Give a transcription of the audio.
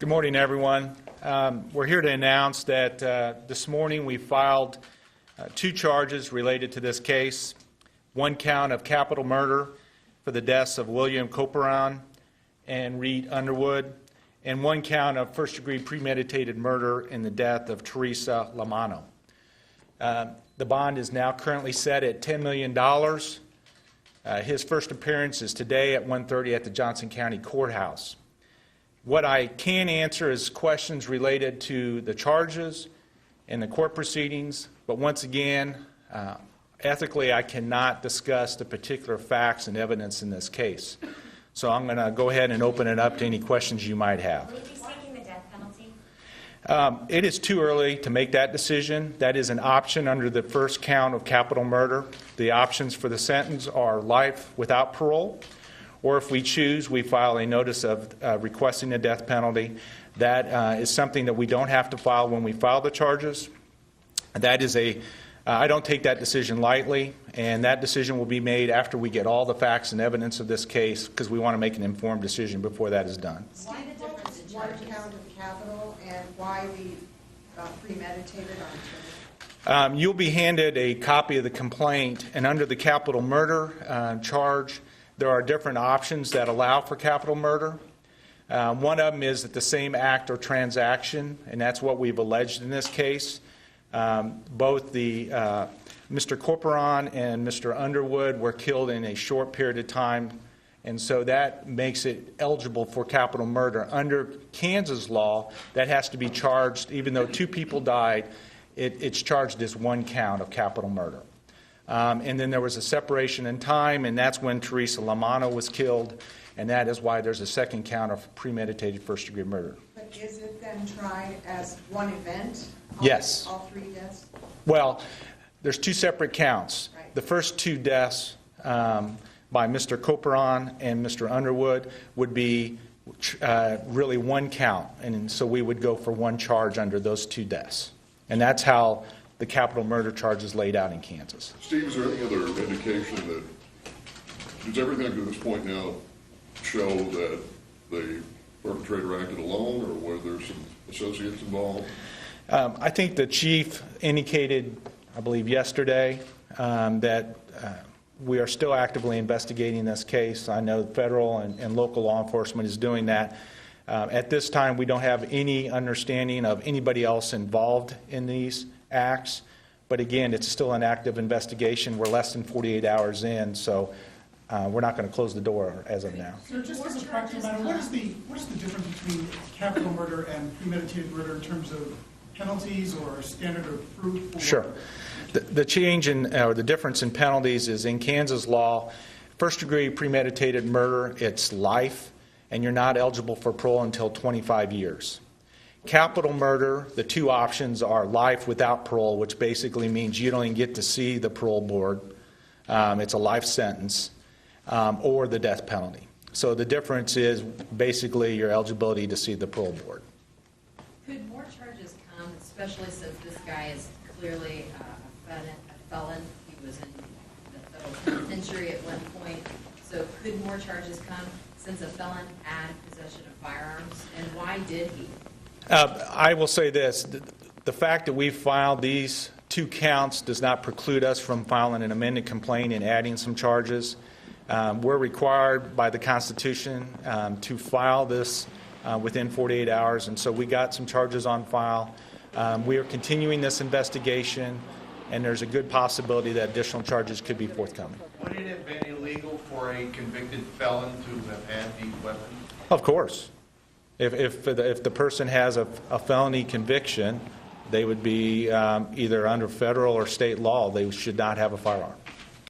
Good morning, everyone. We're here to announce that this morning we filed two charges related to this case. One count of capital murder for the deaths of William Coperan and Reed Underwood, and one count of first-degree premeditated murder in the death of Teresa Lamano. The bond is now currently set at $10 million. His first appearance is today at 1:30 at the Johnson County Courthouse. What I can answer is questions related to the charges and the court proceedings, but once again, ethically I cannot discuss the particular facts and evidence in this case. So I'm going to go ahead and open it up to any questions you might have. Will you be seeking the death penalty? It is too early to make that decision. That is an option under the first count of capital murder. The options for the sentence are life without parole, or if we choose, we file a notice of requesting a death penalty. That is something that we don't have to file when we file the charges. That is I don't take that decision lightly, and that decision will be made after we get all the facts and evidence of this case, because we want to make an informed decision before that is done. Why the difference in one count of capital and why the premeditated on two? You'll be handed a copy of the complaint, and under the capital murder charge, there are different options that allow for capital murder. One of them is that the same act or transaction, and that's what we've alleged in this case. Both Mr. Corporon and Mr. Underwood were killed in a short period of time, and so that makes it eligible for capital murder. Under Kansas law, that has to be charged, even though two people died, it's charged as one count of capital murder. And then there was a separation in time, and that's when Teresa Lamano was killed, and that is why there's a second count of premeditated first-degree murder. But is it then tried as one event? Yes. All three deaths? Well, there's two separate counts. Right. The first two deaths by Mr. Coperan and Mr. Underwood would be really one count, and so we would go for one charge under those two deaths. And that's how the capital murder charge is laid out in Kansas. Steve, is there any other indication that, does everything to this point now show that the perpetrator acted alone, or were there some associates involved? I think the chief indicated, I believe yesterday, that we are still actively investigating this case. I know federal and local law enforcement is doing that. At this time, we don't have any understanding of anybody else involved in these acts, but again, it's still an active investigation. We're less than 48 hours in, so we're not going to close the door as of now. So just as a practical matter, what is the difference between capital murder and premeditated murder in terms of penalties or standard of proof? Sure. The change or the difference in penalties is in Kansas law, first-degree premeditated murder, it's life, and you're not eligible for parole until 25 years. Capital murder, the two options are life without parole, which basically means you don't even get to see the parole board. It's a life sentence, or the death penalty. So the difference is basically your eligibility to see the parole board. Could more charges come, especially since this guy is clearly a felon? He was in the federal penitentiary at one point. So could more charges come since a felon had possession of firearms? And why did he? I will say this. The fact that we filed these two counts does not preclude us from filing an amended complaint and adding some charges. We're required by the Constitution to file this within 48 hours, and so we got some charges on file. We are continuing this investigation, and there's a good possibility that additional charges could be forthcoming. Would it have been illegal for a convicted felon to have had the weapon? Of course. If the person has a felony conviction, they would be either under federal or state law. They should not have a firearm.